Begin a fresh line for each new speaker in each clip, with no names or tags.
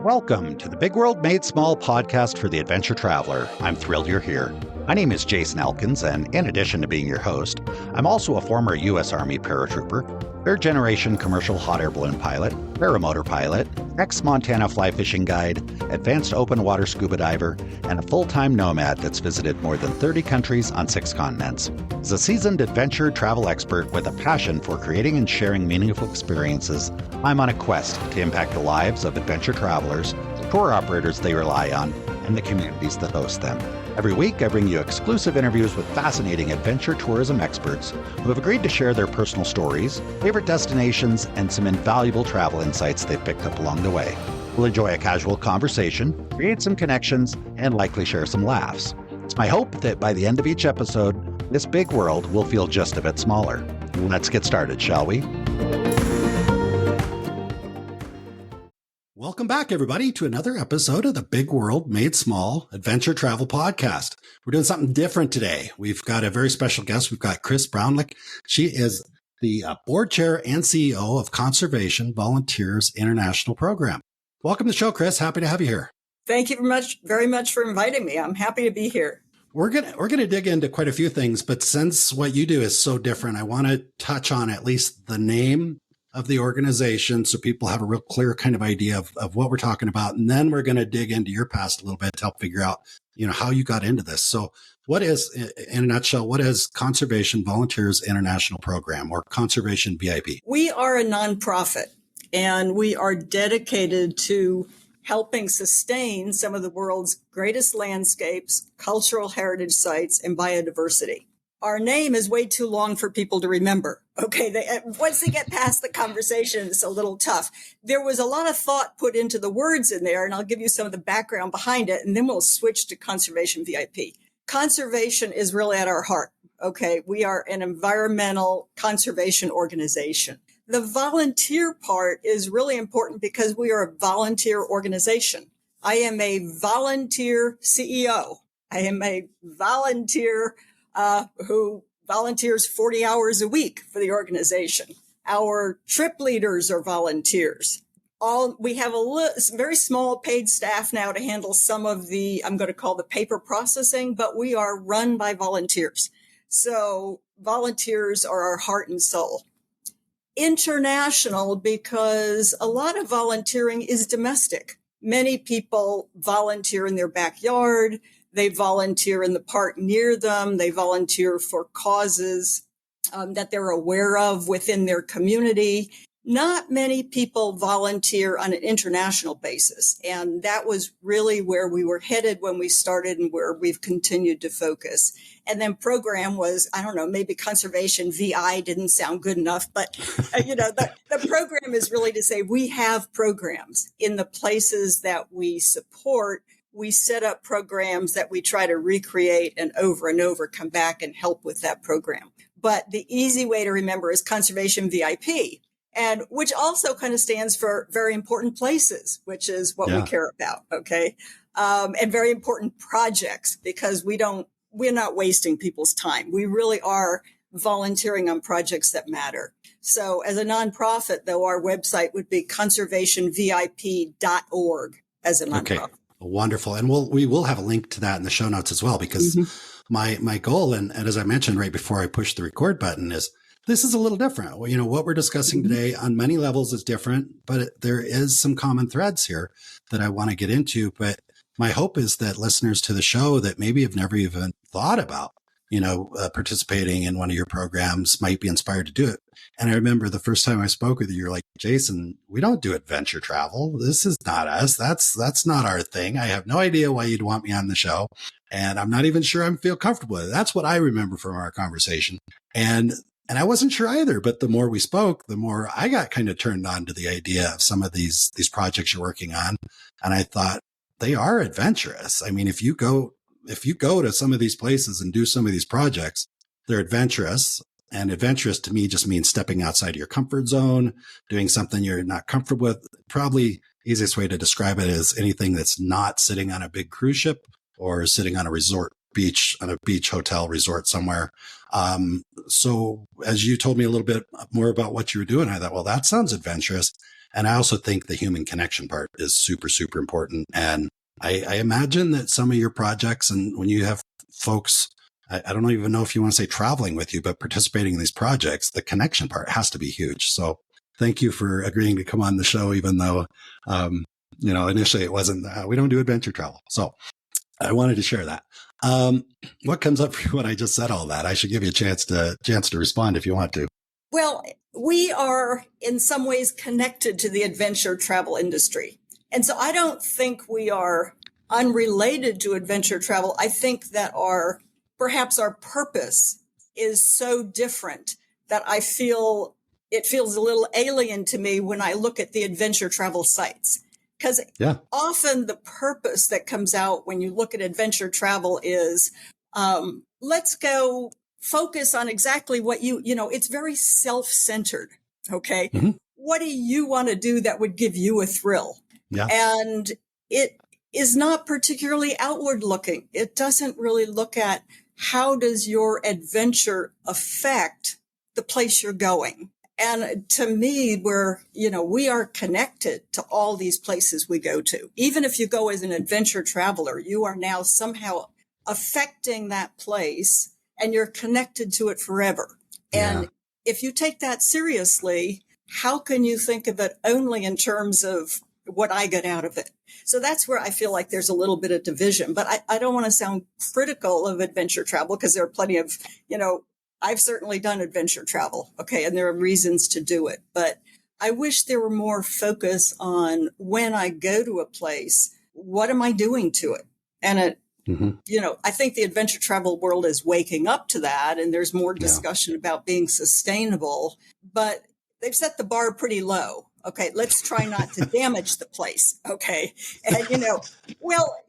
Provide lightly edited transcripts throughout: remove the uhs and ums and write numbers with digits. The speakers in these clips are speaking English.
Welcome to the Big World Made Small podcast for the adventure traveler. I'm thrilled you're here. My name is Jason Elkins, and in addition to being your host, I'm also a former U.S. Army paratrooper, third-generation commercial hot air balloon pilot, paramotor pilot, ex-Montana fly fishing guide, advanced open water scuba diver, and a full-time nomad that's visited more than 30 countries on 6 continents. As a seasoned adventure travel expert with a passion for creating and sharing meaningful experiences, I'm on a quest to impact the lives of adventure travelers, the tour operators they rely on, and the communities that host them. Every week, I bring you exclusive interviews with fascinating adventure tourism experts who have agreed to share their personal stories, favorite destinations, and some invaluable travel insights they've picked up along the way. We'll enjoy a casual conversation, create some connections, and likely share some laughs. It's my hope that by the end of each episode, this big world will feel just a bit smaller. Let's get started, shall we? Welcome back, everybody, to another episode of the Big World Made Small Adventure Travel Podcast. We're doing something different today. We've got a very special guest. We've got Chris Braunlich. She is the board chair and CEO of Conservation Volunteers International Program. Welcome to the show, Chris. Happy to have you here.
Thank you very much for inviting me. I'm happy to be here.
We're gonna dig into quite a few things, but since what you do is so different, I want to touch on at least the name of the organization so people have a real clear kind of idea of what we're talking about. And then we're going to dig into your past a little bit to help figure out, how you got into this. So what is, in a nutshell, what is Conservation Volunteers International Program, or Conservation VIP?
We are a nonprofit, and we are dedicated to helping sustain some of the world's greatest landscapes, cultural heritage sites, and biodiversity. Our name is way too long for people to remember. Okay, once they get past the conversation, it's a little tough. There was a lot of thought put into the words in there, and I'll give you some of the background behind it, and then we'll switch to Conservation VIP. Conservation is really at our heart. Okay, we are an environmental conservation organization. The volunteer part is really important because we are a volunteer organization. I am a volunteer CEO. I am a volunteer who volunteers 40 hours a week for the organization. Our trip leaders are volunteers. We have very small paid staff now to handle some of the, I'm going to call the paper processing, but we are run by volunteers. So volunteers are our heart and soul. International, because a lot of volunteering is domestic. Many people volunteer in their backyard. They volunteer in the park near them. They volunteer for causes that they're aware of within their community. Not many people volunteer on an international basis. And that was really where we were headed when we started and where we've continued to focus. And then program was, I don't know, maybe Conservation VI didn't sound good enough. But, the program is really to say we have programs in the places that we support. We set up programs that we try to recreate and over come back and help with that program. But the easy way to remember is Conservation VIP, and which also kind of stands for very important places, which is what we care about. Okay. And very important projects, because we're not wasting people's time. We really are volunteering on projects that matter. So as a nonprofit, though, our website would be conservationvip.org as a nonprofit.
Okay. Wonderful. And we will have a link to that in the show notes as well, because my goal, and as I mentioned right before I pushed the record button, is this is a little different. What we're discussing today on many levels is different, but there is some common threads here that I want to get into. But my hope is that listeners to the show that maybe have never even thought about, participating in one of your programs might be inspired to do it. And I remember the first time I spoke with you, you're like, Jason, we don't do adventure travel. This is not us. That's not our thing. I have no idea why you'd want me on the show. And I'm not even sure I feel comfortable with it. That's what I remember from our conversation. And I wasn't sure either, but the more we spoke, the more I got kind of turned on to the idea of some of these projects you're working on. And I thought they are adventurous. I mean, if you go to some of these places and do some of these projects, they're adventurous. And adventurous to me just means stepping outside of your comfort zone, doing something you're not comfortable with. Probably easiest way to describe it is anything that's not sitting on a big cruise ship or sitting on a beach hotel resort somewhere. So as you told me a little bit more about what you were doing, I thought, well, that sounds adventurous. And I also think the human connection part is super, super important. And I imagine that some of your projects, and when you have folks, I don't even know if you want to say traveling with you, but participating in these projects, the connection part has to be huge. So thank you for agreeing to come on the show, even though, initially it wasn't, we don't do adventure travel. So I wanted to share that. What comes up for you when I just said all that? I should give you a chance to respond if you want to.
Well, we are in some ways connected to the adventure travel industry. And so I don't think we are unrelated to adventure travel. I think that perhaps our purpose is so different that I feel it feels a little alien to me when I look at the adventure travel sites. Because often the purpose that comes out when you look at adventure travel is, let's go focus on exactly what it's very self-centered. Okay. Mm-hmm. What do you want to do that would give you a thrill? Yeah. And it is not particularly outward looking. It doesn't really look at how does your adventure affect the place you're going. And to me, we are connected to all these places we go to. Even if you go as an adventure traveler, you are now somehow affecting that place and you're connected to it forever. Yeah. And if you take that seriously, how can you think of it only in terms of what I get out of it? So that's where I feel like there's a little bit of division. But I don't want to sound critical of adventure travel because there are plenty of, I've certainly done adventure travel, okay, and there are reasons to do it. But I wish there were more focus on when I go to a place, what am I doing to it? And I think the adventure travel world is waking up to that, and there's more discussion about being sustainable. But they've set the bar pretty low. Okay, let's try not to damage the place. Okay. And,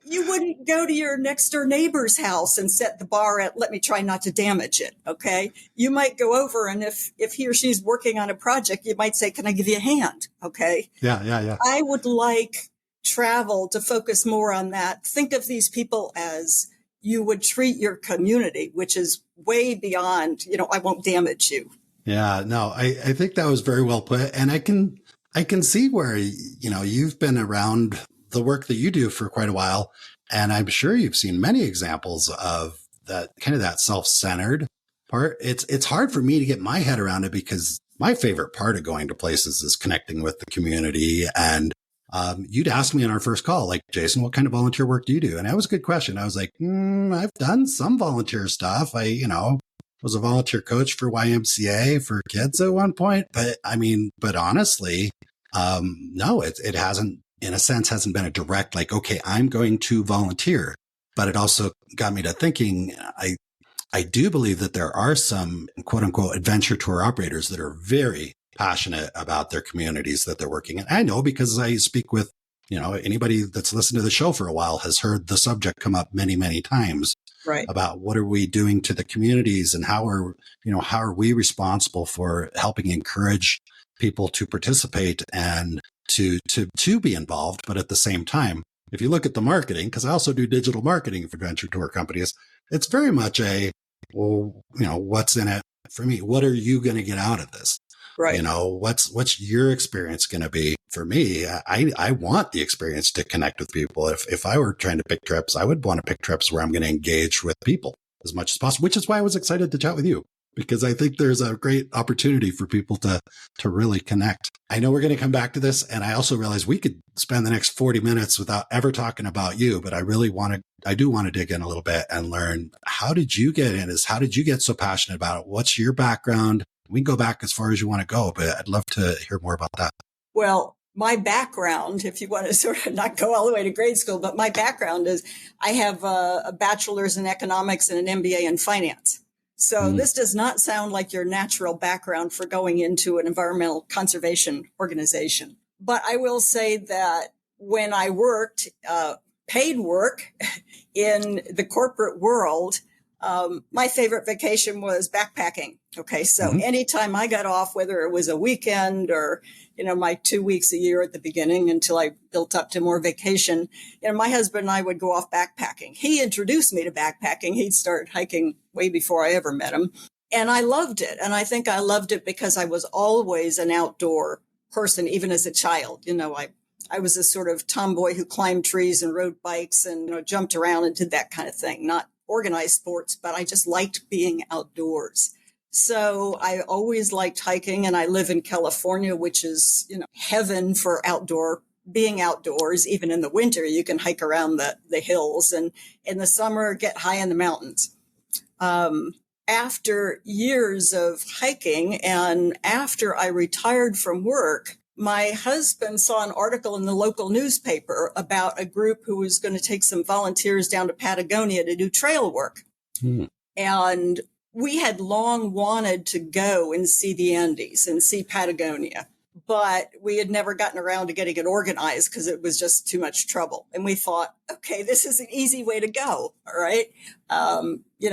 you wouldn't go to your next door neighbor's house and set the bar at, let me try not to damage it. Okay. You might go over, and if he or she's working on a project, you might say, can I give you a hand? Okay.
Yeah. I
would like travel to focus more on that. Think of these people as you would treat your community, which is way beyond, I won't damage you.
Yeah, no, I think that was very well put. And I can see where, you've been around the work that you do for quite a while. And I'm sure you've seen many examples of that kind of that self-centered part. It's hard for me to get my head around it because my favorite part of going to places is connecting with the community. And you'd ask me in our first call, like, Jason, what kind of volunteer work do you do? And that was a good question. I was like, I've done some volunteer stuff. I was a volunteer coach for YMCA for kids at one point. But honestly, no, it hasn't, in a sense, hasn't been a direct, like, okay, I'm going to volunteer. But it also got me to thinking, I do believe that there are some quote unquote adventure tour operators that are very passionate about their communities that they're working in. I know because I speak with, anybody that's listened to the show for a while has heard the subject come up many, many times. Right. About what are we doing to the communities and how are we responsible for helping encourage people to participate and to be involved. But at the same time, if you look at the marketing, because I also do digital marketing for adventure tour companies, it's very much what's in it for me? What are you going to get out of this? Right. What's your experience going to be? For me, I want the experience to connect with people. If I were trying to pick trips, I would want to pick trips where I'm going to engage with people as much as possible, which is why I was excited to chat with you, because I think there's a great opportunity for people to really connect. I know we're going to come back to this. And I also realize we could spend the next 40 minutes without ever talking about you, but I do want to dig in a little bit and learn, how did you get in? How did you get so passionate about it? What's your background? We can go back as far as you want to go, but I'd love to hear more about that.
Well, my background, if you want to sort of not go all the way to grade school, but my background is I have a bachelor's in economics and an MBA in finance. So this does not sound like your natural background for going into an environmental conservation organization. But I will say that when I worked, paid work in the corporate world, my favorite vacation was backpacking. Okay. So anytime I got off, whether it was a weekend or, my 2 weeks a year at the beginning until I built up to more vacation, my husband and I would go off backpacking. He introduced me to backpacking. He'd started hiking way before I ever met him. And I loved it. And I think I loved it because I was always an outdoor person, even as a child. I was a sort of tomboy who climbed trees and rode bikes and, jumped around and did that kind of thing, not organized sports, but I just liked being outdoors. So I always liked hiking, and I live in California, which is, heaven for being outdoors. Even in the winter, you can hike around the hills, and in the summer, get high in the mountains. After years of hiking and after I retired from work, my husband saw an article in the local newspaper about a group who was going to take some volunteers down to Patagonia to do trail work. And we had long wanted to go and see the Andes and see Patagonia, but we had never gotten around to getting it organized because it was just too much trouble. And we thought, okay, this is an easy way to go. All right.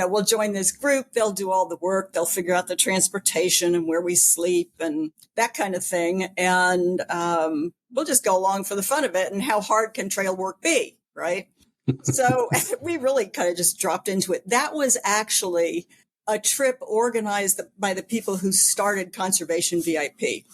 We'll join this group. They'll do all the work. They'll figure out the transportation and where we sleep and that kind of thing. And we'll just go along for the fun of it. And how hard can trail work be? Right. So we really kind of just dropped into it. That was actually a trip organized by the people who started Conservation VIP.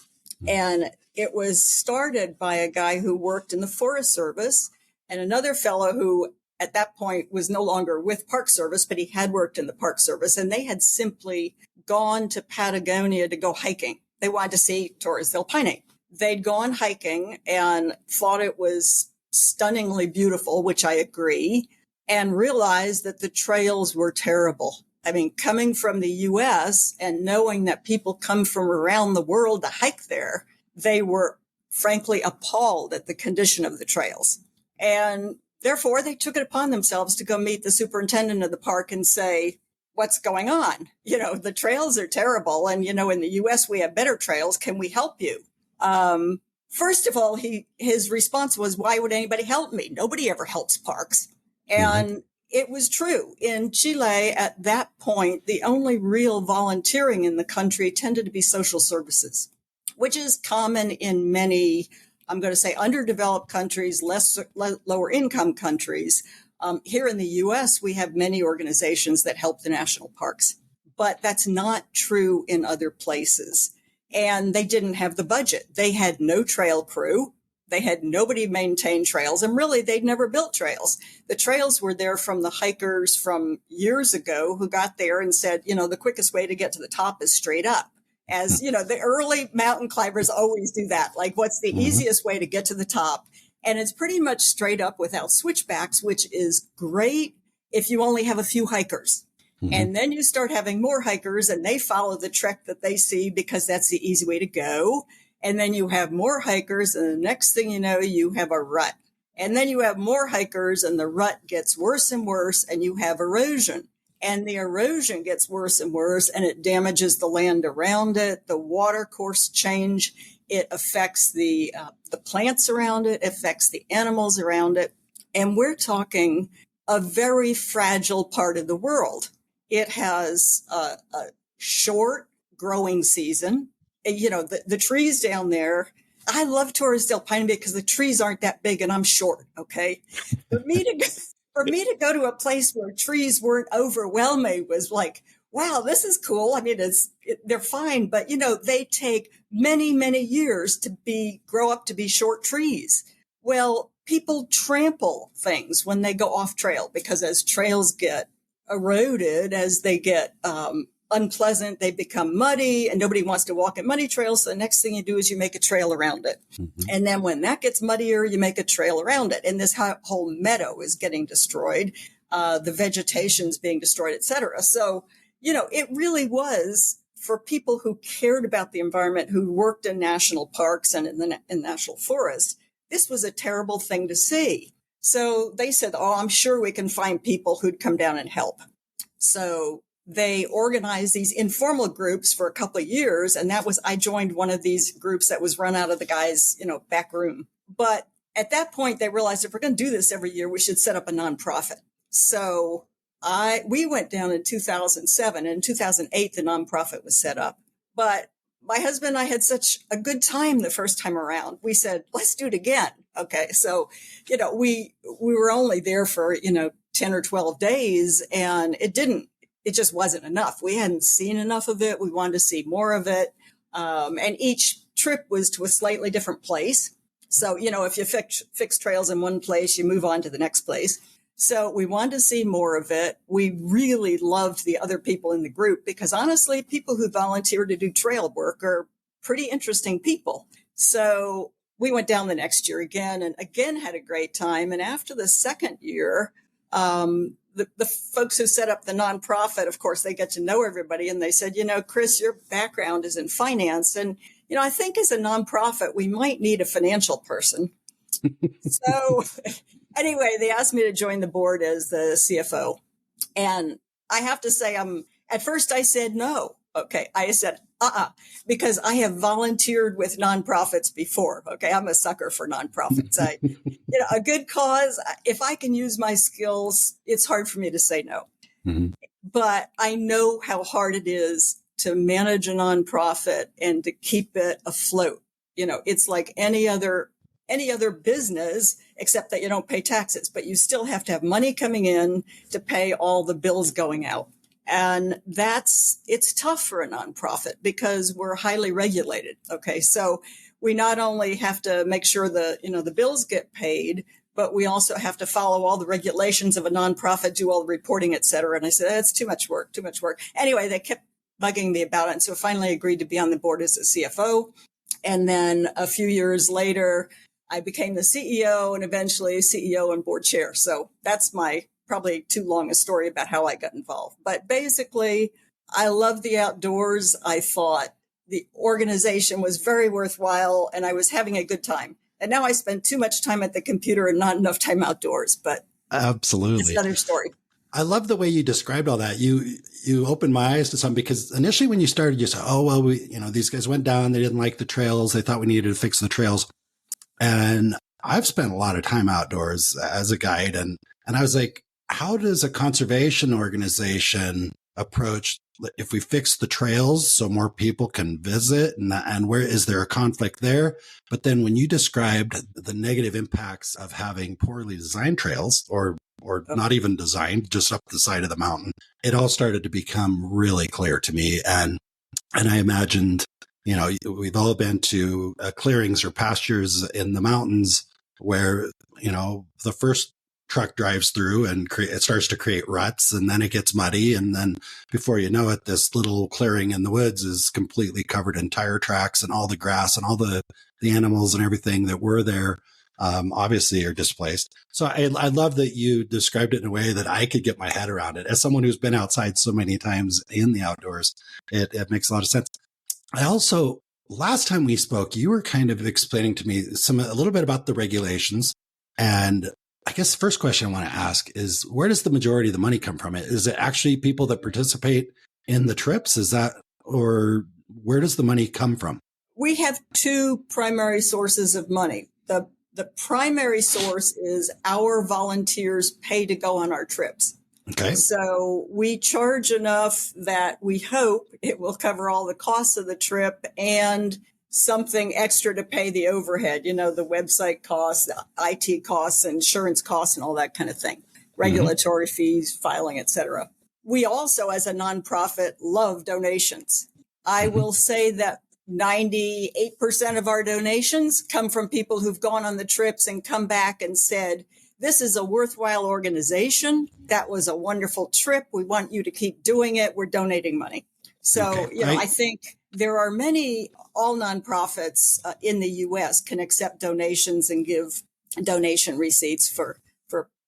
And it was started by a guy who worked in the Forest Service and another fellow who at that point was no longer with Park Service, but he had worked in the Park Service. And they had simply gone to Patagonia to go hiking. They wanted to see Torres del Paine. They'd gone hiking and thought it was stunningly beautiful, which I agree, and realized that the trails were terrible. I mean, coming from the U.S. and knowing that people come from around the world to hike there, they were frankly appalled at the condition of the trails. And therefore, they took it upon themselves to go meet the superintendent of the park and say, what's going on? The trails are terrible. And, in the U.S., we have better trails. Can we help you? First of all, his response was, why would anybody help me? Nobody ever helps parks. And it was true. In Chile, at that point, the only real volunteering in the country tended to be social services, which is common in many, I'm going to say, underdeveloped countries, lower income countries. Here in the U.S., we have many organizations that help the national parks, but that's not true in other places. And they didn't have the budget. They had no trail crew. They had nobody maintain trails, and really they'd never built trails. The trails were there from the hikers from years ago who got there and said, the quickest way to get to the top is straight up. As the early mountain climbers always do that. Like, what's the easiest way to get to the top? And it's pretty much straight up without switchbacks, which is great if you only have a few hikers. And then you start having more hikers and they follow the trek that they see because that's the easy way to go. And then you have more hikers, and the next thing you know, you have a rut. And then you have more hikers, and the rut gets worse and worse, and you have erosion. And the erosion gets worse and worse, and it damages the land around it. The water course change. It affects the plants around it, affects the animals around it. And we're talking a very fragile part of the world. It has a short growing season. The trees down there, I love Torres del Paine because the trees aren't that big and I'm short. Okay. For me to go to a place where trees weren't overwhelming was like, wow, this is cool. I mean, they're fine, but they take many, many years to grow up to be short trees. Well, people trample things when they go off trail because as trails get eroded, as they get, unpleasant, they become muddy and nobody wants to walk in muddy trails. So the next thing you do is you make a trail around it. And then when that gets muddier, you make a trail around it. And this whole meadow is getting destroyed. The vegetation's being destroyed, et cetera. So, it really was for people who cared about the environment, who worked in national parks and in national forests. This was a terrible thing to see. So they said, I'm sure we can find people who'd come down and help. So they organized these informal groups for a couple of years. And I joined one of these groups that was run out of the guy's, back room. But at that point, they realized if we're going to do this every year, we should set up a nonprofit. So we went down in 2007. And in 2008, the nonprofit was set up. But my husband and I had such a good time the first time around. We said, let's do it again. Okay. So, we were only there for, 10 or 12 days, and it just wasn't enough. We hadn't seen enough of it. We wanted to see more of it. And each trip was to a slightly different place. So, if you fix trails in one place, you move on to the next place. So we wanted to see more of it. We really loved the other people in the group because honestly, people who volunteer to do trail work are pretty interesting people. So we went down the next year again and again had a great time. And after the second year, the folks who set up the nonprofit, of course, they get to know everybody. And they said, Chris, your background is in finance. And, I think as a nonprofit, we might need a financial person. So anyway, they asked me to join the board as the CFO. And I have to say, at first I said no. Okay. I said, because I have volunteered with nonprofits before. Okay. I'm a sucker for nonprofits. A good cause. If I can use my skills, it's hard for me to say no. Mm-hmm. But I know how hard it is to manage a nonprofit and to keep it afloat. It's like any other business, except that you don't pay taxes, but you still have to have money coming in to pay all the bills going out. And it's tough for a nonprofit because we're highly regulated. Okay. So we not only have to make sure the bills get paid, but we also have to follow all the regulations of a nonprofit, do all the reporting, et cetera. And I said, that's too much work. Anyway, they kept bugging me about it. And so I finally agreed to be on the board as a CFO. And then a few years later, I became the CEO and eventually CEO and board chair. So that's my probably too long a story about how I got involved. But basically, I love the outdoors. I thought the organization was very worthwhile and I was having a good time. And now I spend too much time at the computer and not enough time outdoors. But
absolutely,
it's another story.
I love the way you described all that. You opened my eyes to something because initially when you started, you said, oh, well, these guys went down. They didn't like the trails. They thought we needed to fix the trails. And I've spent a lot of time outdoors as a guide. And I was like, how does a conservation organization approach if we fix the trails so more people can visit and where is there a conflict there? But then when you described the negative impacts of having poorly designed trails or not even designed, just up the side of the mountain, it all started to become really clear to me. And I imagined, we've all been to clearings or pastures in the mountains where, the first truck drives through and it starts to create ruts and then it gets muddy. And then before you know it, this little clearing in the woods is completely covered in tire tracks and all the grass and all the animals and everything that were there. Obviously are displaced. So I love that you described it in a way that I could get my head around it. As someone who's been outside so many times in the outdoors, it makes a lot of sense. I also, last time we spoke, you were kind of explaining to me a little bit about the regulations. And I guess the first question I want to ask is, where does the majority of the money come from? Is it actually people that participate in the trips? Or where does the money come from?
We have two primary sources of money. The primary source is our volunteers pay to go on our trips.
Okay.
So we charge enough that we hope it will cover all the costs of the trip and something extra to pay the overhead, the website costs, the IT costs, insurance costs, and all that kind of thing, regulatory fees, filing, et cetera. We also, as a nonprofit, love donations. I will say that 98% of our donations come from people who've gone on the trips and come back and said, this is a worthwhile organization. That was a wonderful trip. We want you to keep doing it. We're donating money. So, I think there are all nonprofits in the U.S. can accept donations and give donation receipts for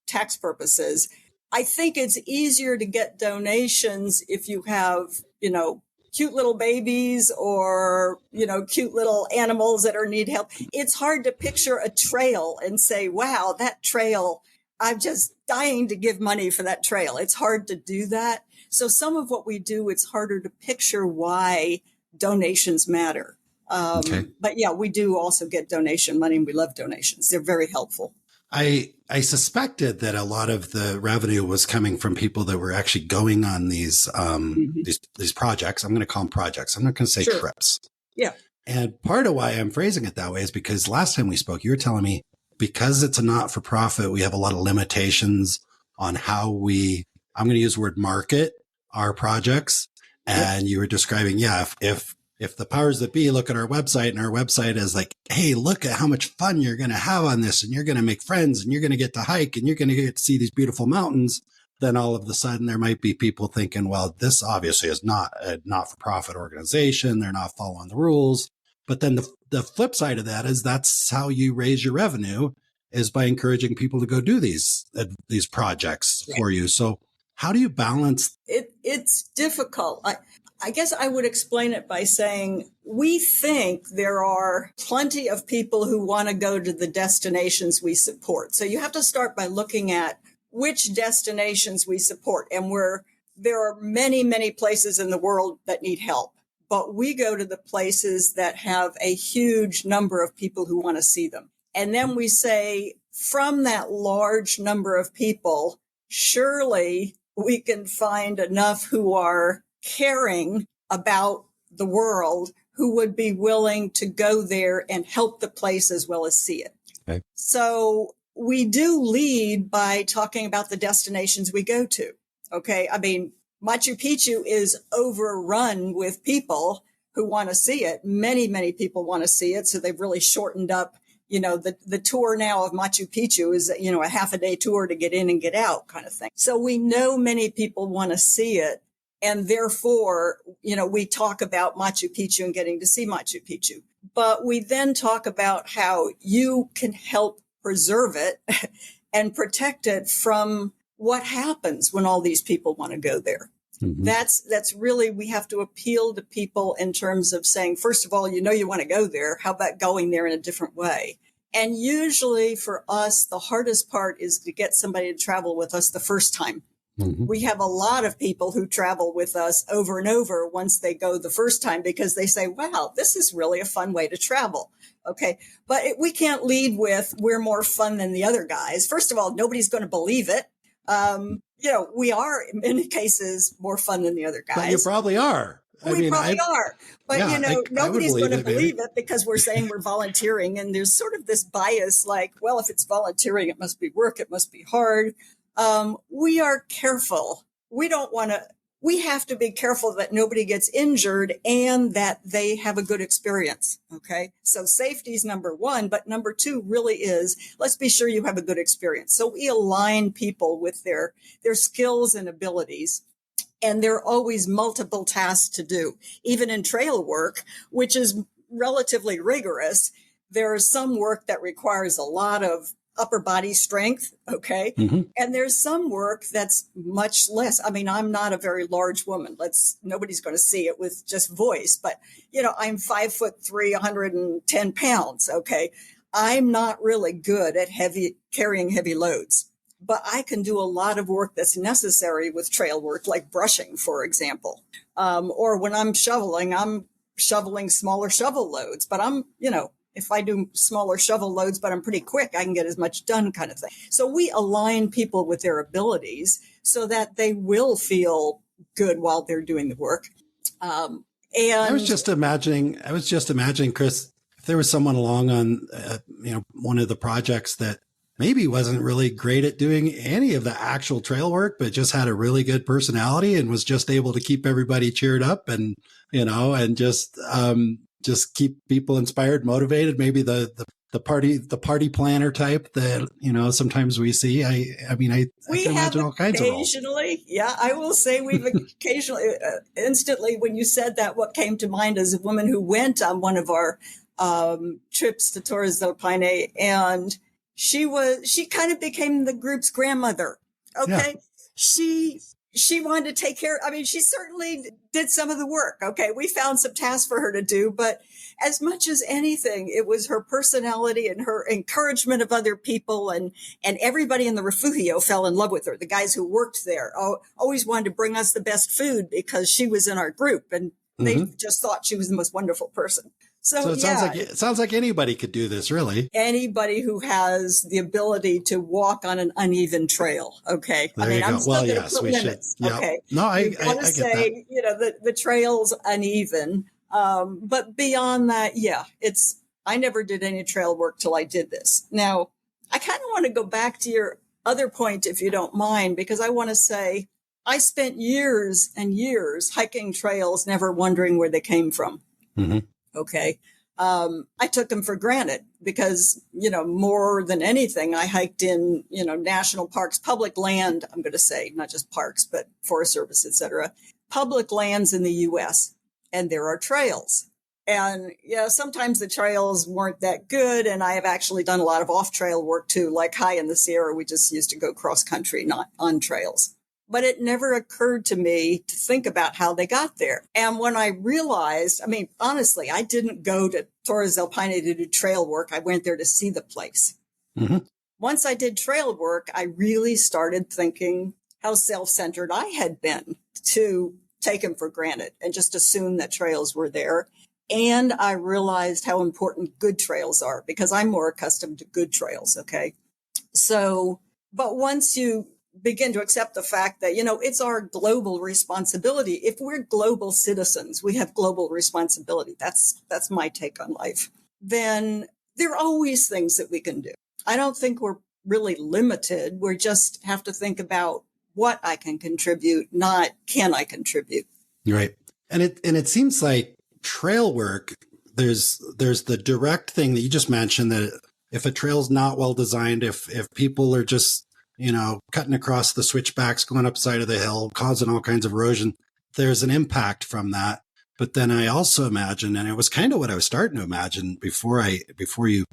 tax purposes. I think it's easier to get donations if you have, cute little babies or, cute little animals that need help. It's hard to picture a trail and say, wow, that trail, I'm just dying to give money for that trail. It's hard to do that. So some of what we do, it's harder to picture why donations matter. But yeah, we do also get donation money and we love donations. They're very helpful.
I suspected that a lot of the revenue was coming from people that were actually going on these projects. I'm going to call them projects. I'm not going to say trips.
Yeah.
And part of why I'm phrasing it that way is because last time we spoke, you were telling me because it's a not-for-profit, we have a lot of limitations on how I'm going to use the word market our projects. And you were describing, if if the powers that be look at our website and our website is like, hey, look at how much fun you're going to have on this, and you're going to make friends, and you're going to get to hike, and you're going to get to see these beautiful mountains, then all of a sudden there might be people thinking, well, this obviously is not a not-for-profit organization. They're not following the rules. But then the flip side of that is that's how you raise your revenue, is by encouraging people to go do these projects for you. So how do you balance?
It's difficult. I guess I would explain it by saying we think there are plenty of people who want to go to the destinations we support. So you have to start by looking at which destinations we support. And there are many, many places in the world that need help. But we go to the places that have a huge number of people who want to see them. And then we say, from that large number of people, surely we can find enough who are caring about the world, who would be willing to go there and help the place as well as see it. Okay. So we do lead by talking about the destinations we go to. Okay. I mean, Machu Picchu is overrun with people who want to see it. Many, many people want to see it. So they've really shortened up, the tour now of Machu Picchu is, a half a day tour to get in and get out kind of thing. So we know many people want to see it. And therefore, we talk about Machu Picchu and getting to see Machu Picchu. But we then talk about how you can help preserve it and protect it from what happens when all these people want to go there. Mm-hmm. That's really, we have to appeal to people in terms of saying, first of all, you want to go there. How about going there in a different way? And usually for us, the hardest part is to get somebody to travel with us the first time. Mm-hmm. We have a lot of people who travel with us over and over once they go the first time because they say, wow, this is really a fun way to travel. Okay. But we can't lead with we're more fun than the other guys. First of all, nobody's going to believe it. We are in many cases more fun than the other guys.
But you probably are.
We probably are. But, nobody's going to believe it because we're saying we're volunteering. And there's sort of this bias like, well, if it's volunteering, it must be work. It must be hard. We are careful. We have to be careful that nobody gets injured and that they have a good experience. Okay. So safety is number one, but number two really is, let's be sure you have a good experience. So we align people with their skills and abilities. And there are always multiple tasks to do. Even in trail work, which is relatively rigorous, there is some work that requires a lot of upper body strength. Okay. Mm-hmm. And there's some work that's much less. I mean, I'm not a very large woman. Nobody's going to see it with just voice, but I'm 5'3", 110 pounds. Okay. I'm not really good at carrying heavy loads, but I can do a lot of work that's necessary with trail work, like brushing, for example. Or when I'm shoveling smaller shovel loads, but if I do smaller shovel loads, but I'm pretty quick, I can get as much done kind of thing. So we align people with their abilities so that they will feel good while they're doing the work. And
I was just imagining, Chris, if there was someone along on, one of the projects that maybe wasn't really great at doing any of the actual trail work, but just had a really good personality and was just able to keep everybody cheered up and, and just keep people inspired, motivated. Maybe the party planner type that, sometimes we see. I can imagine all kinds of roles.
Yeah, I will say we've occasionally, instantly, when you said that, what came to mind is a woman who went on one of our trips to Torres del Paine, and she kind of became the group's grandmother. Okay. Yeah. She wanted to take care. I mean, she certainly did some of the work. Okay. We found some tasks for her to do, but as much as anything, it was her personality and her encouragement of other people. And everybody in the refugio fell in love with her. The guys who worked there always wanted to bring us the best food because she was in our group, and they just thought she was the most wonderful person. So
it sounds like anybody could do this, really.
Anybody who has the ability to walk on an uneven trail. Okay.
There you go.
I'm still going to put limits.
Yep.
Okay.
No, I get
that. The trail's uneven. But beyond that, I never did any trail work till I did this. Now, I kind of want to go back to your other point, if you don't mind, because I want to say I spent years and years hiking trails, never wondering where they came from.
Mm-hmm.
Okay. I took them for granted because, more than anything, I hiked in, national parks, public land, I'm going to say, not just parks, but Forest Service, et cetera, public lands in the U.S. And there are trails. And, sometimes the trails weren't that good. And I have actually done a lot of off-trail work too, like high in the Sierra. We just used to go cross country, not on trails. But it never occurred to me to think about how they got there. And when I realized, honestly, I didn't go to Torres del Paine to do trail work. I went there to see the place.
Mm-hmm.
Once I did trail work, I really started thinking how self-centered I had been to take them for granted and just assume that trails were there. And I realized how important good trails are because I'm more accustomed to good trails. Okay. So, but once you begin to accept the fact that, it's our global responsibility. If we're global citizens, we have global responsibility. That's my take on life. Then there are always things that we can do. I don't think we're really limited. We just have to think about what I can contribute, not can I contribute.
Right. And it seems like trail work, there's the direct thing that you just mentioned, that if a trail's not well designed, if people are just cutting across the switchbacks, going up side of the hill, causing all kinds of erosion, there's an impact from that. But then I also imagine, and it was kind of what I was starting to imagine before you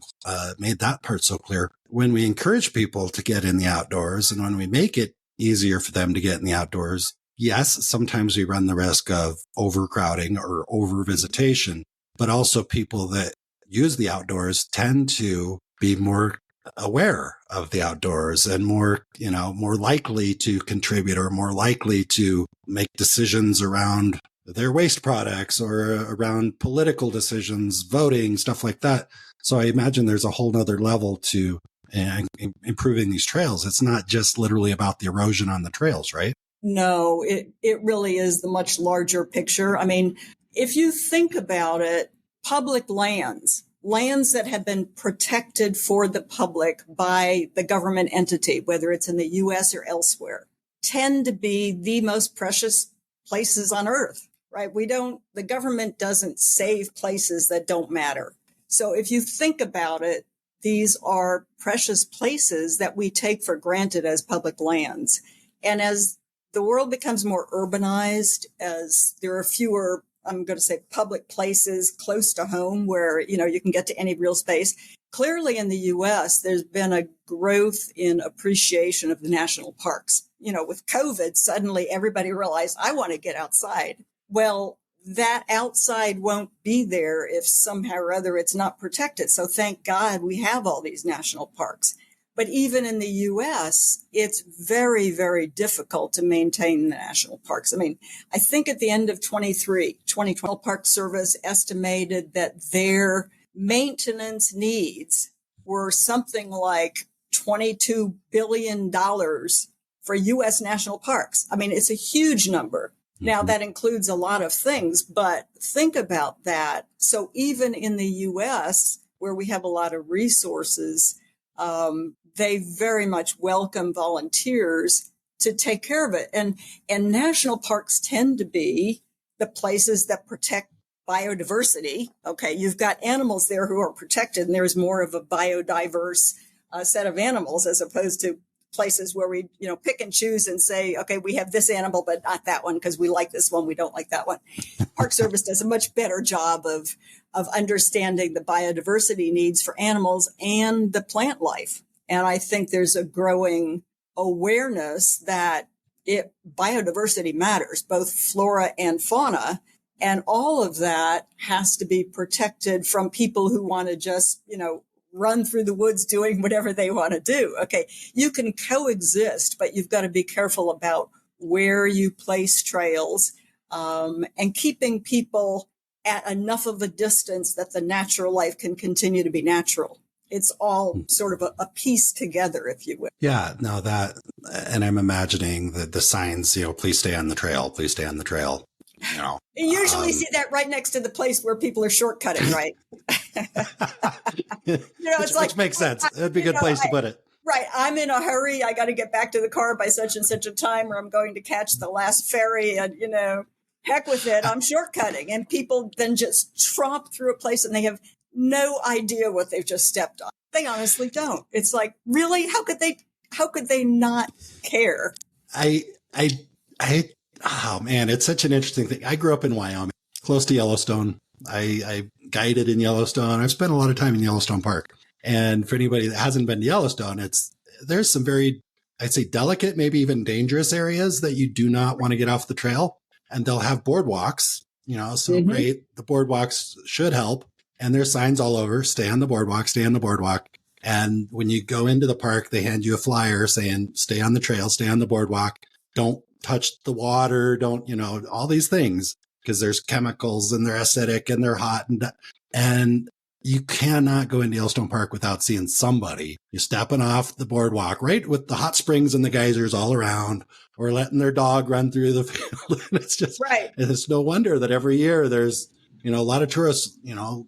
made that part so clear, when we encourage people to get in the outdoors and when we make it easier for them to get in the outdoors, yes, sometimes we run the risk of overcrowding or over-visitation, but also people that use the outdoors tend to be more aware of the outdoors and more likely to contribute or more likely to make decisions around their waste products or around political decisions, voting, stuff like that. So I imagine there's a whole nother level to improving these trails. It's not just literally about the erosion on the trails, right?
No, it really is the much larger picture. If you think about it, public lands that have been protected for the public by the government entity, whether it's in the U.S. or elsewhere, tend to be the most precious places on earth, right? The government doesn't save places that don't matter. So if you think about it, these are precious places that we take for granted as public lands. And as the world becomes more urbanized, as there are fewer, I'm going to say, public places close to home where, you can get to any real space. Clearly in the U.S., there's been a growth in appreciation of the national parks. With COVID, suddenly everybody realized, I want to get outside. Well, that outside won't be there if somehow or other it's not protected. So thank God we have all these national parks. But even in the U.S., it's very, very difficult to maintain the national parks. I think at the end of 2020 Park Service estimated that their maintenance needs were something like $22 billion for U.S. national parks. It's a huge number. Now, that includes a lot of things, but think about that. So even in the U.S., where we have a lot of resources, they very much welcome volunteers to take care of it. And national parks tend to be the places that protect biodiversity. Okay, you've got animals there who are protected, and there's more of a biodiverse set of animals as opposed to places where we, pick and choose and say, okay, we have this animal, but not that one because we like this one. We don't like that one. Park Service does a much better job of understanding the biodiversity needs for animals and the plant life. And I think there's a growing awareness that biodiversity matters, both flora and fauna. And all of that has to be protected from people who want to just, run through the woods doing whatever they want to do. Okay, you can coexist, but you've got to be careful about where you place trails and keeping people at enough of a distance that the natural life can continue to be natural. It's all sort of a piece together, if you will.
Yeah, no, and I'm imagining the signs, please stay on the trail, please stay on the trail.
You usually see that right next to the place where people are shortcutting, right?
Which makes sense. That'd be a good place to put it.
Right. I'm in a hurry. I got to get back to the car by such and such a time, or I'm going to catch the last ferry. And, heck with it, I'm shortcutting. And people then just tromp through a place and they have no idea what they've just stepped on. They honestly don't. It's like, really? How could they not care?
Oh man, it's such an interesting thing. I grew up in Wyoming, close to Yellowstone. I guided in Yellowstone. I've spent a lot of time in Yellowstone Park. And for anybody that hasn't been to Yellowstone, there's some very, I'd say, delicate, maybe even dangerous areas that you do not want to get off the trail. And they'll have boardwalks, so great. The boardwalks should help. And there's signs all over, stay on the boardwalk, stay on the boardwalk. And when you go into the park, they hand you a flyer saying, stay on the trail, stay on the boardwalk. Don't touch the water. Don't, all these things, because there's chemicals and they're acidic and they're hot. And you cannot go into Yellowstone Park without seeing somebody. You're stepping off the boardwalk, right? With the hot springs and the geysers all around, or letting their dog run through the field. It's just,
right.
It's no wonder that every year there's, a lot of tourists,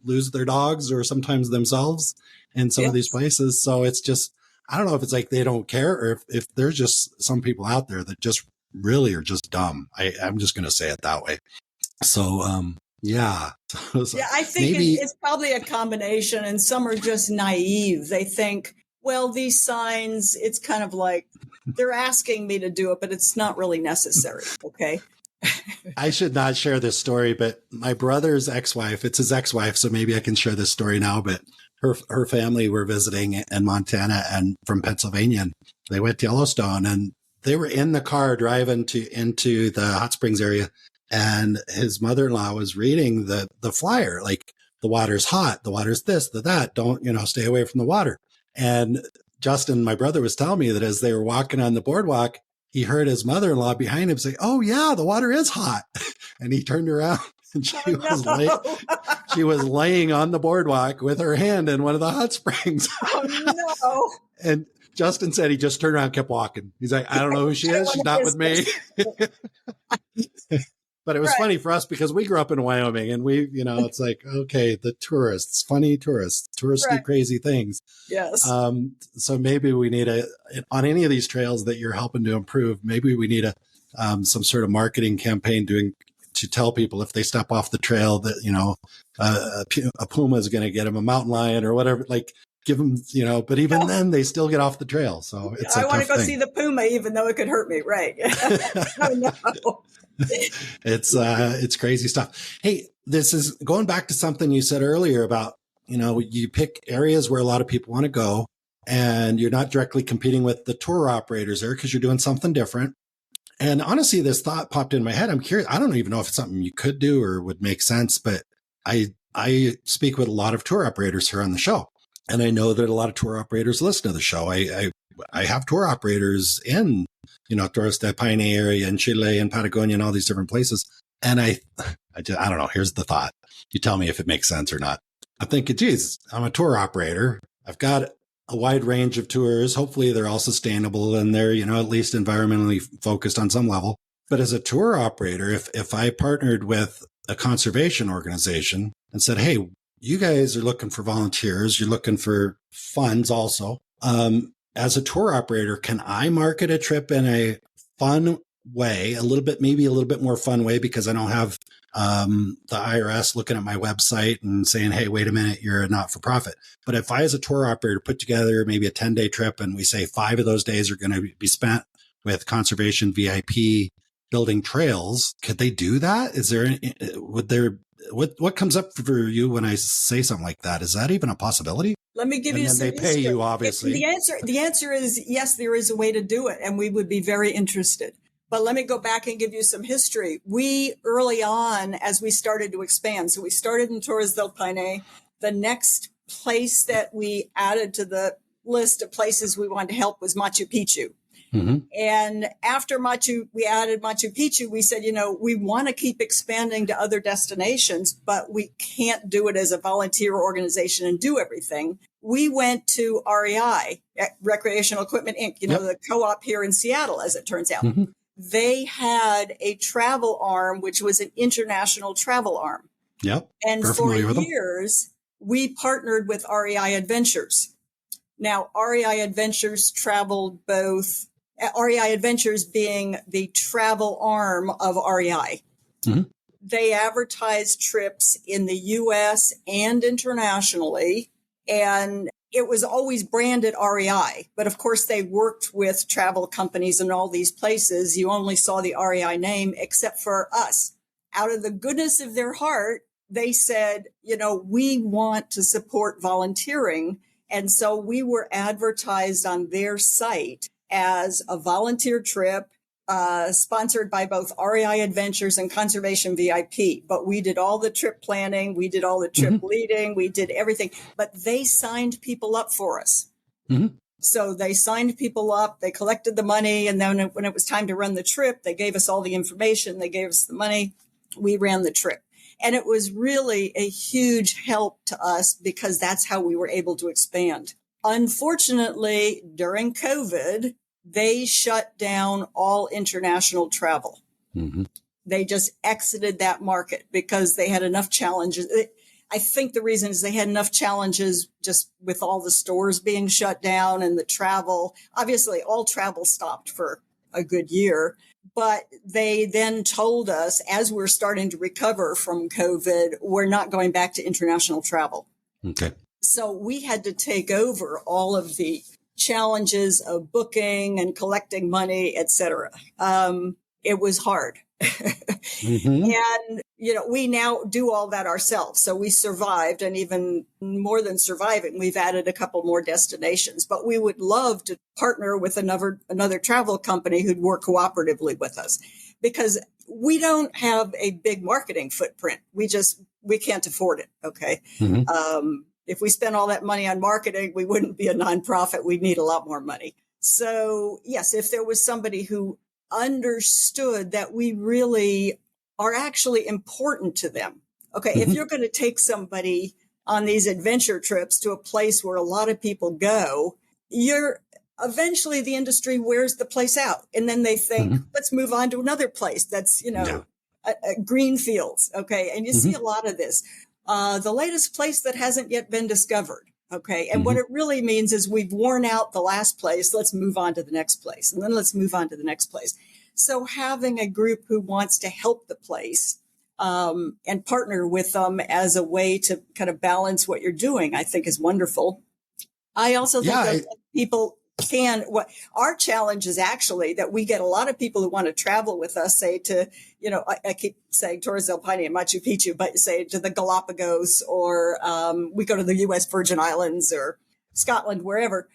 lose their dogs or sometimes themselves in some of these places. So it's just, I don't know if it's like they don't care or if there's just some people out there that just really are just dumb. I'm just going to say it that way. So, yeah.
I think it's probably a combination, and some are just naive. They think, well, these signs, it's kind of like they're asking me to do it, but it's not really necessary. Okay.
I should not share this story, but my brother's ex-wife, it's his ex-wife, so maybe I can share this story now, but her family were visiting in Montana and from Pennsylvania, and they went to Yellowstone, and they were in the car driving into the hot springs area, and his mother-in-law was reading the flyer, like, the water's hot, the water's this, that, don't, stay away from the water. And Justin, my brother, was telling me that as they were walking on the boardwalk, he heard his mother-in-law behind him say, "Oh yeah, the water is hot." And he turned around and she was laying on the boardwalk with her hand in one of the hot springs.
Oh no.
And Justin said he just turned around and kept walking. He's like, "I don't know who she is. She's not with me." But it was funny for us because we grew up in Wyoming and we, it's like, okay, the tourists, funny tourists do crazy things.
Yes.
So maybe we need on any of these trails that you're helping to improve, maybe we need some sort of marketing campaign to tell people if they step off the trail that, a puma is going to get them, a mountain lion or whatever, like give them, but even then they still get off the trail. So it's
I want to go see the puma, even though it could hurt me. Right. Oh, no.
It's crazy stuff. Hey, this is going back to something you said earlier about, you pick areas where a lot of people want to go and you're not directly competing with the tour operators there because you're doing something different. And honestly, this thought popped in my head. I'm curious. I don't even know if it's something you could do or would make sense, but I speak with a lot of tour operators here on the show. And I know that a lot of tour operators listen to the show. I have tour operators in, Torres del Paine area and Chile and Patagonia and all these different places. And I don't know. Here's the thought. You tell me if it makes sense or not. I'm thinking, geez, I'm a tour operator. I've got a wide range of tours. Hopefully they're all sustainable and they're, at least environmentally focused on some level. But as a tour operator, if I partnered with a conservation organization and said, hey, you guys are looking for volunteers, you're looking for funds also. As a tour operator, can I market a trip in a fun way, maybe a little bit more fun way, because I don't have the IRS looking at my website and saying, hey, wait a minute, you're a not-for-profit. But if I, as a tour operator, put together maybe a 10-day trip and we say 5 of those days are going to be spent with conservation VIP building trails, could they do that? What comes up for you when I say something like that? Is that even a possibility?
Let me give you some history.
They pay you, obviously.
The answer is yes, there is a way to do it, and we would be very interested. But let me go back and give you some history. We, early on, as we started to expand, so we started in Torres del Paine. The next place that we added to the list of places we wanted to help was Machu Picchu. Mm-hmm. And after we added Machu Picchu, we said, we want to keep expanding to other destinations, but we can't do it as a volunteer organization and do everything. We went to REI, Recreational Equipment Inc., the co-op here in Seattle, as it turns out. Mm-hmm. They had a travel arm, which was an international travel arm.
Yep.
And for years, we partnered with REI Adventures. Now, REI Adventures traveled both, REI Adventures being the travel arm of REI. Mm-hmm. they advertised trips in the US and internationally, and it was always branded REI. But of course, they worked with travel companies in all these places. You only saw the REI name except for us. Out of the goodness of their heart, they said, we want to support volunteering. And so we were advertised on their site as a volunteer trip, sponsored by both REI Adventures and Conservation VIP. But we did all the trip planning. We did all the trip leading. We did everything. But they signed people up for us. Mm-hmm. So they signed people up. They collected the money. And then when it was time to run the trip, they gave us all the information. They gave us the money. We ran the trip. And it was really a huge help to us because that's how we were able to expand. Unfortunately, during COVID, they shut down all international travel. Mm-hmm. They just exited that market because they had enough challenges. I think the reason is they had enough challenges just with all the stores being shut down and the travel. Obviously, all travel stopped for a good year. But they then told us, as we're starting to recover from COVID, we're not going back to international travel. Okay. So we had to take over all of the challenges of booking and collecting money, et cetera. It was hard. Mm-hmm. And, we now do all that ourselves. So we survived, and even more than surviving, we've added a couple more destinations. But we would love to partner with another travel company who'd work cooperatively with us, because we don't have a big marketing footprint. We can't afford it. Okay. Mm-hmm. If we spent all that money on marketing, we wouldn't be a nonprofit. We'd need a lot more money. So yes, if there was somebody who understood that we really are actually important to them. Okay. Mm-hmm. If you're going to take somebody on these adventure trips to a place where a lot of people go, eventually the industry wears the place out. And then they think, let's move on to another place that's, green fields. Okay. And you see a lot of this. The latest place that hasn't yet been discovered. Okay. And what it really means is we've worn out the last place. Let's move on to the next place. And then let's move on to the next place. So having a group who wants to help the place and partner with them as a way to kind of balance what you're doing, I think is wonderful. I also think that people our challenge is actually that we get a lot of people who want to travel with us, say to, I keep saying Torres del Paine and Machu Picchu, but say to the Galapagos, or we go to the U.S. Virgin Islands or Scotland, wherever.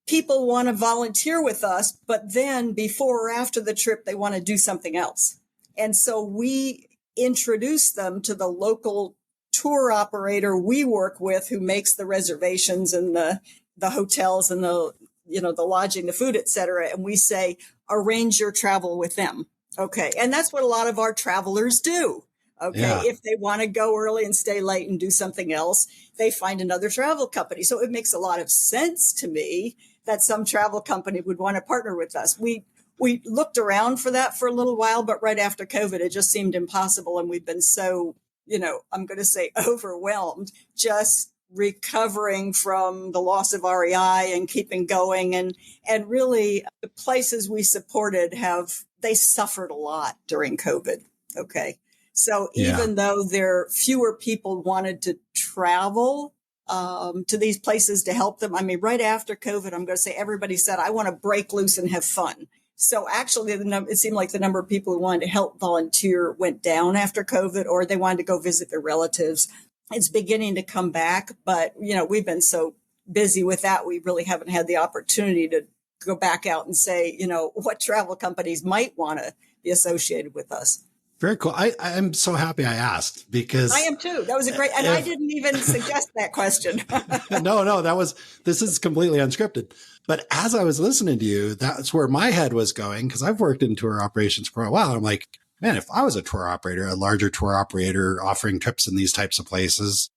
People want to volunteer with us, but then before or after the trip, they want to do something else. And so we introduce them to the local tour operator we work with, who makes the reservations and the hotels and the lodging, the food, et cetera. And we say, arrange your travel with them. Okay. And that's what a lot of our travelers do. Okay. Yeah. If they want to go early and stay late and do something else, they find another travel company. So it makes a lot of sense to me that some travel company would want to partner with us. We looked around for that for a little while, but right after COVID, it just seemed impossible. And we've been so, I'm going to say overwhelmed, just recovering from the loss of REI and keeping going. And really the places we supported they suffered a lot during COVID. Okay. So even though fewer people wanted to travel to these places to help them, I mean, right after COVID, I'm going to say everybody said, I want to break loose and have fun. So actually, it seemed like the number of people who wanted to help volunteer went down after COVID, or they wanted to go visit their relatives. It's beginning to come back, but, we've been so busy with that, we really haven't had the opportunity to go back out and say, what travel companies might want to be associated with us.
Very cool. I'm so happy I asked, because
I am too. That was a great, and I didn't even suggest that question.
No, this is completely unscripted. But as I was listening to you, that's where my head was going, because I've worked in tour operations for a while. And I'm like, man, if I was a tour operator, a larger tour operator offering trips in these types of places,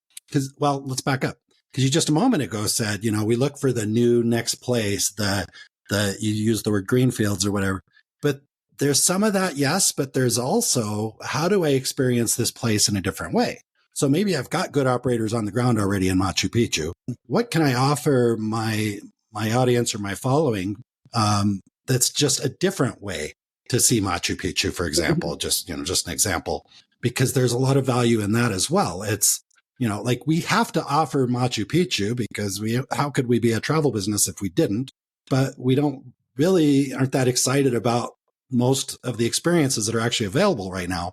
let's back up. Because you just a moment ago said, we look for the new next place, you use the word greenfields or whatever. But there's some of that, yes, but there's also, how do I experience this place in a different way? So maybe I've got good operators on the ground already in Machu Picchu. What can I offer my audience or my following that's just a different way? to see Machu Picchu, for example, just an example, because there's a lot of value in that as well. It's, like we have to offer Machu Picchu because how could we be a travel business if we didn't? But we aren't that excited about most of the experiences that are actually available right now.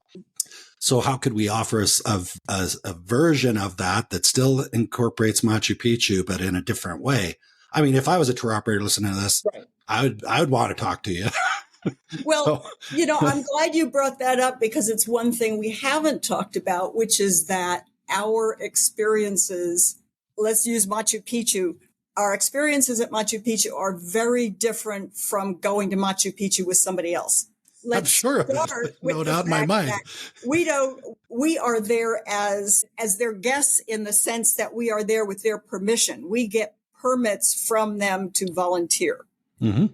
So how could we offer a version of that still incorporates Machu Picchu, but in a different way? I mean, if I was a tour operator listening to this, right, I would want to talk to you.
Well, I'm glad you brought that up because it's one thing we haven't talked about, which is that our experiences, let's use Machu Picchu. Our experiences at Machu Picchu are very different from going to Machu Picchu with somebody else.
I'm sure of it. No doubt in my mind.
We are there as their guests in the sense that we are there with their permission. We get permits from them to volunteer.
Mm-hmm.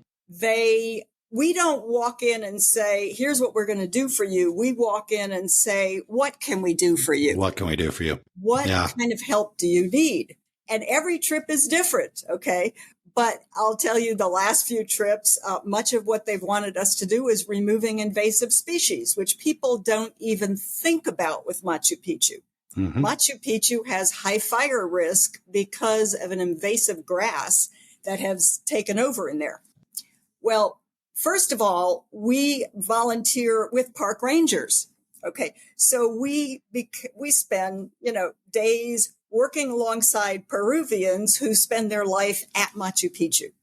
We don't walk in and say, here's what we're going to do for you. We walk in and say, what can we do for you?
What can we do for you?
What kind of help do you need? And every trip is different. Okay. But I'll tell you the last few trips, much of what they've wanted us to do is removing invasive species, which people don't even think about with Machu Picchu.
Mm-hmm.
Machu Picchu has high fire risk because of an invasive grass that has taken over in there. Well, first of all, we volunteer with park rangers. Okay. So we spend, days working alongside Peruvians who spend their life at Machu Picchu.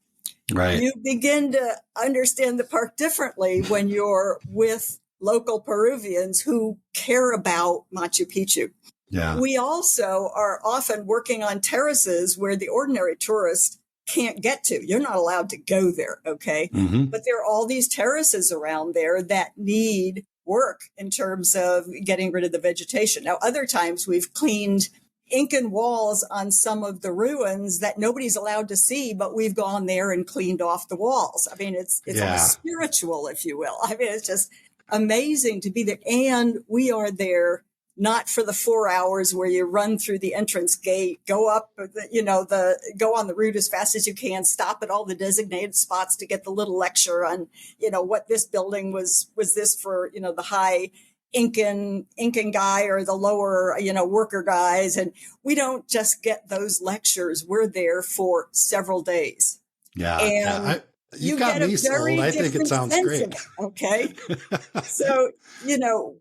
Right.
You begin to understand the park differently when you're with local Peruvians who care about Machu Picchu.
Yeah.
We also are often working on terraces where the ordinary tourist can't get to. You're not allowed to go there, okay?
Mm-hmm.
But there are all these terraces around there that need work in terms of getting rid of the vegetation. Now, other times we've cleaned Incan walls on some of the ruins that nobody's allowed to see, but we've gone there and cleaned off the walls. I mean, it's almost spiritual, if you will. I mean, it's just amazing to be there. And we are there not for the 4 hours where you run through the entrance gate, go up, go on the route as fast as you can, stop at all the designated spots to get the little lecture on, what this building was this for, the high Incan guy or the lower, worker guys. And we don't just get those lectures. We're there for several days.
Yeah.
And
you got me sold. I think it sounds great.
Okay. So,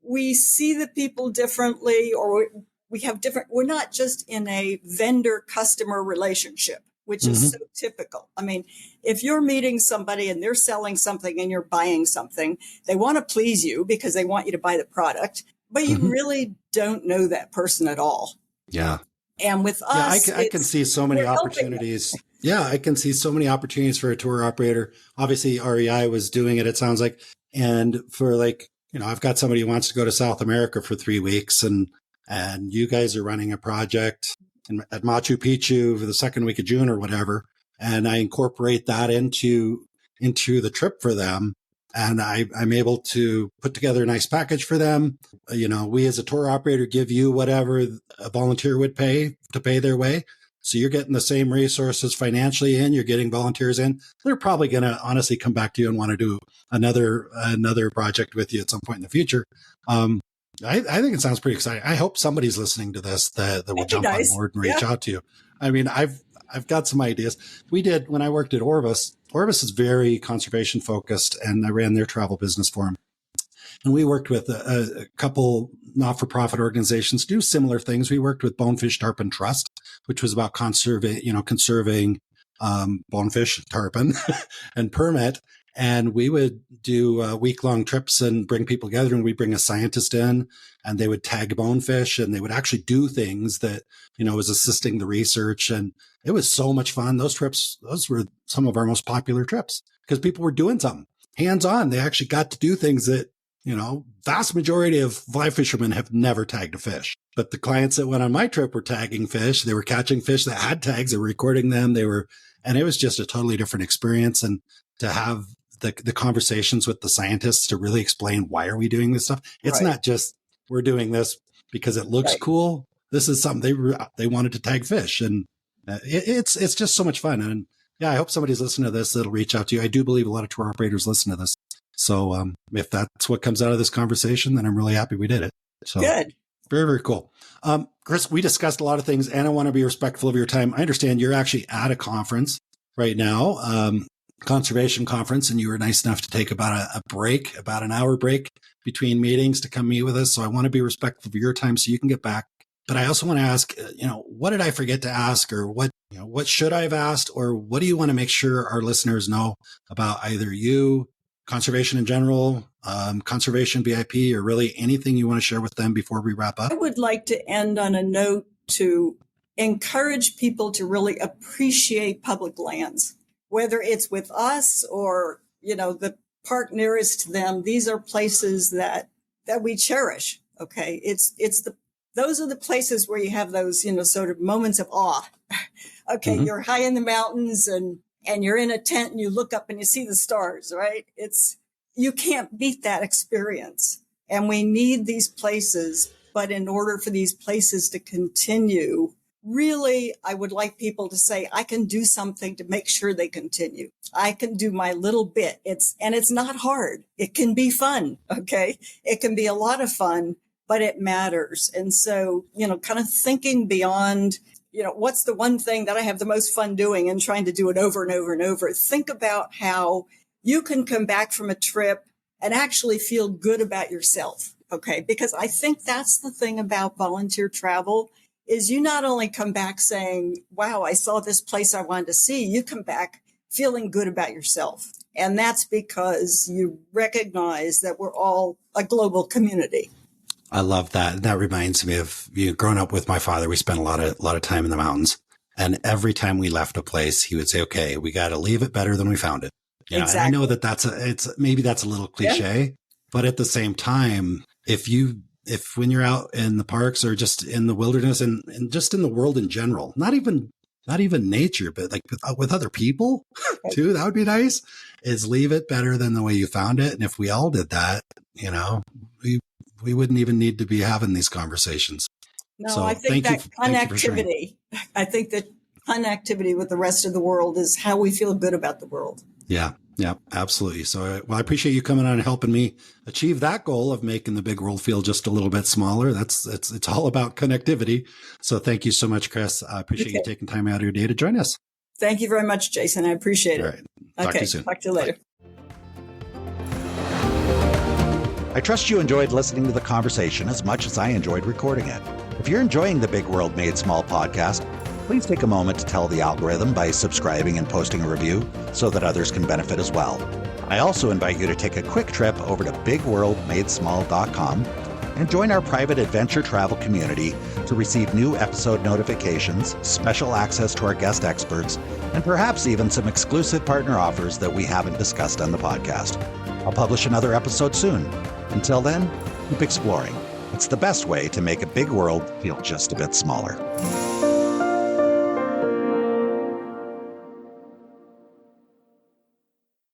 we see the people differently, or we have different, we're not just in a vendor customer relationship, which is so typical. I mean, if you're meeting somebody and they're selling something and you're buying something, they want to please you because they want you to buy the product, but you really don't know that person at all.
Yeah.
And with us,
I can see so many opportunities. Yeah, I can see so many opportunities for a tour operator. Obviously, REI was doing it, it sounds like. And for I've got somebody who wants to go to South America for 3 weeks, and you guys are running a project at Machu Picchu for the second week of June or whatever. And I incorporate that into the trip for them. And I'm able to put together a nice package for them. We as a tour operator give you whatever a volunteer would pay to pay their way. So you're getting the same resources financially in, you're getting volunteers in. They're probably going to honestly come back to you and want to do another project with you at some point in the future. I think it sounds pretty exciting. I hope somebody's listening to this that will jump on board and reach out to you. I mean, I've got some ideas. We did when I worked at Orvis. Orvis is very conservation focused, and I ran their travel business for them. And we worked with a couple not-for-profit organizations do similar things. We worked with Bonefish Tarpon Trust, which was about conserving bonefish, tarpon, and permit. And we would do week-long trips and bring people together, and we'd bring a scientist in, and they would tag bonefish, and they would actually do things that, was assisting the research. And it was so much fun. Those were some of our most popular trips because people were doing something hands-on. They actually got to do things that, vast majority of fly fishermen have never tagged a fish. But the clients that went on my trip were tagging fish. They were catching fish that had tags. They were recording them. And it was just a totally different experience. And to have the conversations with the scientists to really explain why are we doing this stuff. It's not just we're doing this because it looks cool. This is something they wanted to tag fish, and it's just so much fun. And yeah, I hope somebody's listening to this that'll reach out to you. I do believe a lot of tour operators listen to this. So if that's what comes out of this conversation, then I'm really happy we did it. So
good.
Very, very cool. Chris, we discussed a lot of things, and I want to be respectful of your time. I understand you're actually at a conference right now, conservation conference, and you were nice enough to take about about an hour break between meetings to come meet with us. So I want to be respectful of your time so you can get back. But I also want to ask, what did I forget to ask, or what should I have asked, or what do you want to make sure our listeners know about either you, conservation in general, conservation VIP, or really anything you want to share with them before we wrap up?
I would like to end on a note to encourage people to really appreciate public lands, whether it's with us or, the park nearest to them. These are places that we cherish. Okay. Those are the places where you have those, sort of moments of awe. Okay. Mm-hmm. You're high in the mountains and you're in a tent and you look up and you see the stars, right? You can't beat that experience. And we need these places. But in order for these places to continue, really, I would like people to say, I can do something to make sure they continue. I can do my little bit. It's not hard. It can be fun. Okay. It can be a lot of fun, but it matters. And so, kind of thinking beyond, what's the one thing that I have the most fun doing and trying to do it over and over and over. Think about how you can come back from a trip and actually feel good about yourself. Okay. Because I think that's the thing about volunteer travel is you not only come back saying, wow, I saw this place I wanted to see. You come back feeling good about yourself. And that's because you recognize that we're all a global community.
I love that. That reminds me of growing up with my father. We spent a lot of time in the mountains, and every time we left a place, he would say, "Okay, we got to leave it better than we found it."
Exactly.
And I know that maybe that's a little cliche, but at the same time, if when you're out in the parks or just in the wilderness and just in the world in general, not even nature, but like with other people too, that would be nice. Is leave it better than the way you found it. And if we all did that, we wouldn't even need to be having these conversations.
No, so I think that connectivity, with the rest of the world is how we feel good about the world.
Yeah, absolutely. So, I appreciate you coming on and helping me achieve that goal of making the big world feel just a little bit smaller. It's all about connectivity. So thank you so much, Chris. I appreciate you taking time out of your day to join us.
Thank you very much, Jason. I appreciate it.
All right. Talk to you soon.
Talk to you later. Bye.
I trust you enjoyed listening to the conversation as much as I enjoyed recording it. If you're enjoying the Big World Made Small podcast, please take a moment to tell the algorithm by subscribing and posting a review so that others can benefit as well. I also invite you to take a quick trip over to bigworldmadesmall.com and join our private adventure travel community to receive new episode notifications, special access to our guest experts, and perhaps even some exclusive partner offers that we haven't discussed on the podcast. I'll publish another episode soon. Until then, keep exploring. It's the best way to make a big world feel just a bit smaller.